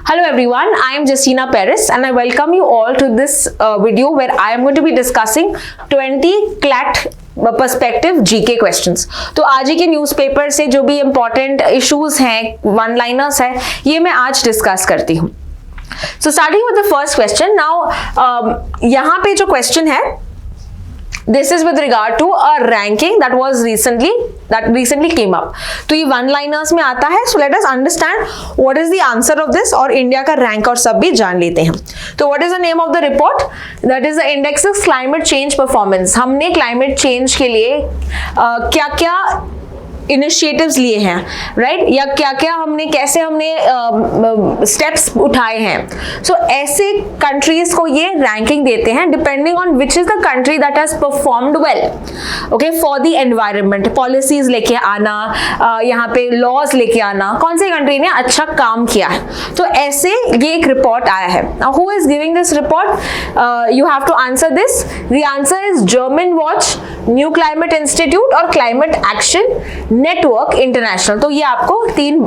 Hello everyone, I am Justina Paris and I welcome you all to this video where I am going to be discussing 20 CLAT perspective GK questions. तो आज ही के newspaper से जो भी important issues हैं, one liners है, ये मैं आज डिस्कस करती हूँ। So starting with the first question. Now यहाँ पे जो क्वेश्चन है, this is with regard to a ranking that recently came up। तो ये वन लाइनर्स में आता है। So let us understand what is the answer of this और इंडिया का रैंक और सब भी जान लेते हैं। तो what is the name of the report? That is the Indexes Climate Change Performance। हमने क्लाइमेट चेंज के लिए क्या क्या इनिशिएटिव्स लिए हैं, राइट, या क्या क्या कैसे हमने स्टेप्स उठाए हैं। सो ऐसे कंट्रीज को ये रैंकिंग देते हैं depending on which is the country that has performed well, okay, for the environment. Policies लेके आना, यहाँ पे लॉज लेके आना, कौन सी कंट्री ने अच्छा काम किया है। तो ऐसे ये एक रिपोर्ट आया है। Who is giving this report? You have to answer this. The answer is German Watch, New Climate Institute और क्लाइमेट एक्शन नेटवर्क इंटरनेशनल। तो ये आपको तीन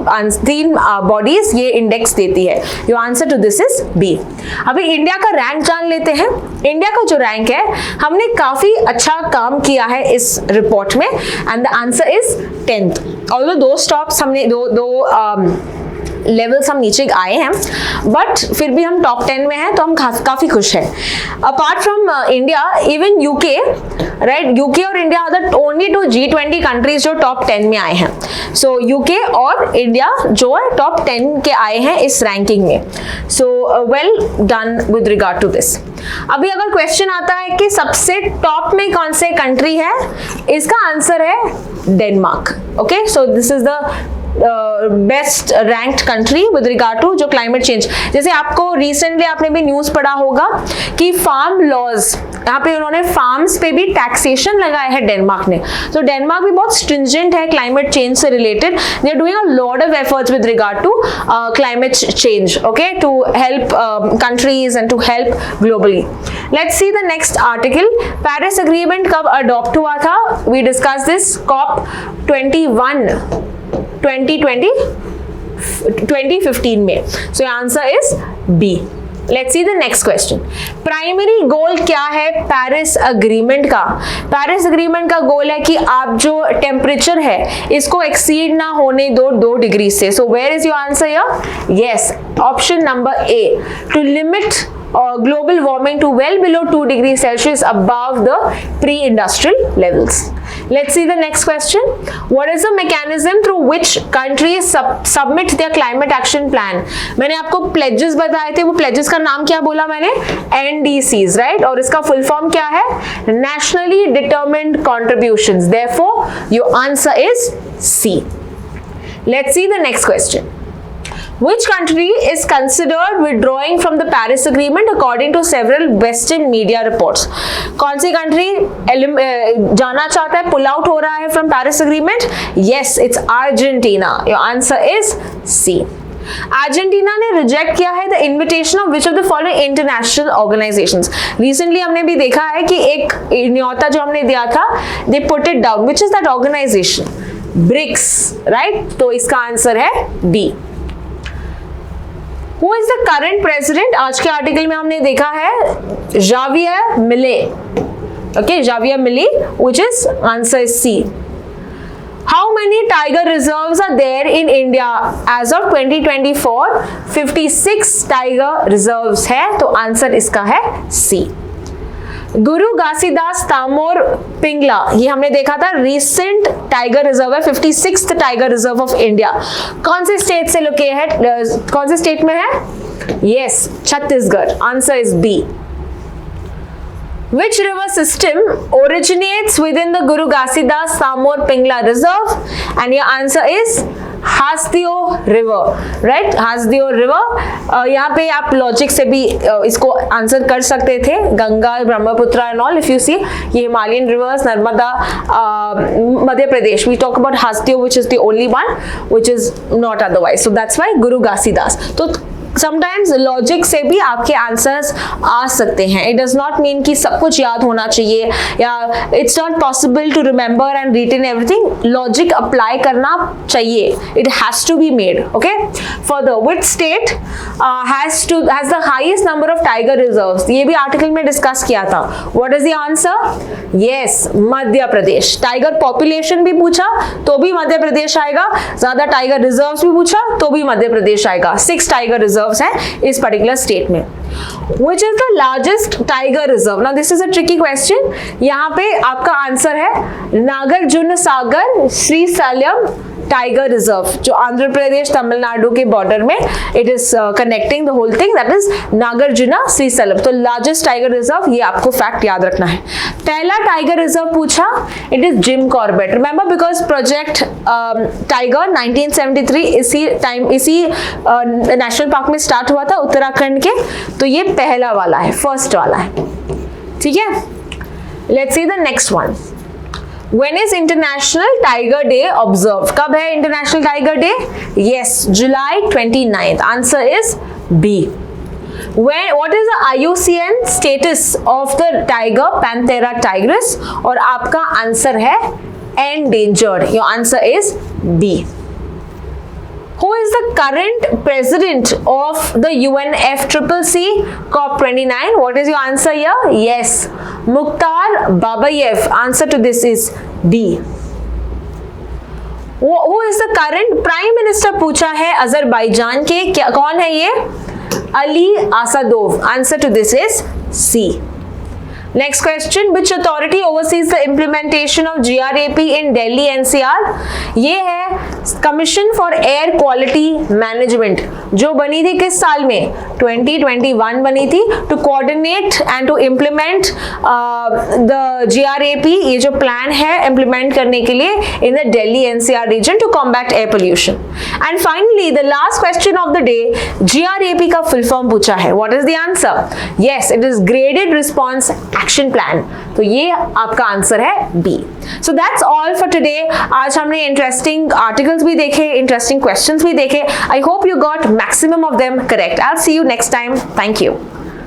बॉडीज ये इंडेक्स देती है। Your answer to this is B. अभी इंडिया का रैंक जान लेते हैं। इंडिया का जो रैंक है, हमने काफी अच्छा काम किया है इस रिपोर्ट में and the answer is 10th। Although दो स्टॉप्स हमने दो लेवल्स हम नीचे आए हैं, बट फिर भी हम टॉप 10 में हैं, तो हम काफी खुश हैं। Apart from India, even UK, right, UK और India are the only two G20 countries जो टॉप 10 में आए हैं। सो यूके और इंडिया जो है टॉप 10 के आए हैं इस रैंकिंग में। So well done with regard to this. अभी अगर क्वेश्चन आता है कि सबसे टॉप में कौन से कंट्री है, इसका आंसर है Denmark. Okay, so this is the best ranked country with regard to जो क्लाइमेट चेंज। जैसे आपको रिसेंटली आपने भी न्यूज पढ़ा होगा कि फार्म लॉज, यहाँ पे उन्होंने फार्म्स पे भी टैक्सेशन लगाया है डेनमार्क ने। तो डेनमार्क भी बहुत स्ट्रिंजेंट है क्लाइमेट चेंज से related. They are doing a lot of efforts with regard to climate change, okay, to help countries and to help globally. Let's see the next article. Paris Agreement कब adopt हुआ था? We discuss this COP 21 2015 में। So answer is B. Let's see the next question. Primary goal क्या है Paris Agreement का? Paris Agreement का goal है कि आप जो टेम्परेचर है इसको एक्सीड ना होने दो 2 डिग्री से। So where is your answer here? Yes, option number A, to limit global warming to well below 2 degrees Celsius above the pre-industrial levels. Let's see the next question. What is the mechanism through which countries submit their climate action plan? मैंने आपको pledges बताए थे, वो pledges का नाम क्या बोला मैंने? NDCs, right? और इसका full form क्या है? Nationally Determined Contributions. Therefore, your answer is C. Let's see the next question. Which country is considered withdrawing from the Paris Agreement according to several Western media reports? कौन सी country जाना चाहता है, pull out हो रहा है from Paris Agreement? Yes, it's Argentina. Your answer is C. Argentina ने reject किया है the invitation of which of the following international organisations. Recently हमने भी देखा है कि एक न्योता जो हमने दिया था, they put it down. Which is that organization? BRICS, right? तो इसका आंसर है D. Who is the current president? आज के आर्टिकल में हमने देखा है जावियर मिले, okay, जावियर मिले, which is answer is C. How many tiger reserves are there in India as of 2024? 56 tiger reserves है, तो आंसर इसका है C. गुरु घासीदास तामोर पिंगला, ये हमने देखा था रिसेंट टाइगर रिजर्व है, 56th tiger reserve of India. कौन से स्टेट से लोकेटेड है, कौन से स्टेट में है? Yes, Chhattisgarh. Answer is B. Which river system originates within the Guru Ghasidas Tamor Pingla Reserve? And your answer is Hasdeo river, right? Hasdeo river. यहाँ पे आप लॉजिक से भी इसको आंसर कर सकते थे। Ganga, Brahmaputra and all, if you see, ये Himalayan rivers, Narmada, Madhya Pradesh. We talk about Hasdeo which is the only one which is not otherwise, so that's why Guru Ghasidas. तो समटाइम्स लॉजिक से भी आपके आंसर्स आ सकते हैं. इट डज नॉट मीन कि सब कुछ याद होना चाहिए या it's not possible to remember and retain everything. Logic apply करना चाहिए. It has to be made. Okay. Further, which state has the highest number of tiger reserves? ये भी आर्टिकल में डिस्कस किया था. What is the answer? Yes, Madhya Pradesh. Tiger population भी पूछा तो भी मध्य प्रदेश आएगा. ज्यादा टाइगर रिजर्व्स भी पूछा तो भी मध्य प्रदेश आएगा. 6 टाइगर रिजर्व्स हैं इस पर्टिकुलर स्टेट में. Which is the largest tiger reserve? Now this is a tricky question. यहाँ पे आपका आंसर है नागार्जुन सागर श्रीशैलम टाइगर रिजर्व, जो आंध्र प्रदेश तमिलनाडु के बॉर्डर में it is connecting the whole thing. That is Nagarjuna Srisailam. तो लार्जेस्ट टाइगर रिजर्व, ये आपको फैक्ट याद रखना है. पहला टाइगर रिजर्व पूछा, it is Jim Corbett. Remember because project tiger 1973 इसी नेशनल पार्क में स्टार्ट हुआ था उत्तराखंड के. तो ये पहला वाला है, फर्स्ट वाला है. ठीक है. Let's see the next one. When is International Tiger Day observed? कब है International Tiger Day? Yes, July 29th. Answer is B. What is the IUCN status of the tiger Panthera tigris? और आपका answer है endangered. Your answer is B. Who is the current president of the UNFCCC COP29? What is your answer here? Yes, Mukhtar Babayev. Answer to this is D. Who is the current prime minister? पूछा है Azerbaijan के. क्या कौन है ये? Ali आसादोव. Answer to this is C. Next question, which authority oversees the implementation of GRAP in Delhi NCR? ये है Commission for Air Quality Management, जो बनी थी किस साल में? 2021 बनी थी. To coordinate and to implement the GRAP, ये जो प्लान है implement करने के लिए in the Delhi NCR region to combat air pollution. And finally, the last question of the day, GRAP का full form पूछा है. What is the answer? Yes, it is Graded Response Action Plan. तो ये आपका answer है B. So that's all for today. आज हमने interesting articles भी देखे, इंटरेस्टिंग क्वेश्चंस भी देखे. I hope you got maximum of them correct. I'll see you next time. Thank you.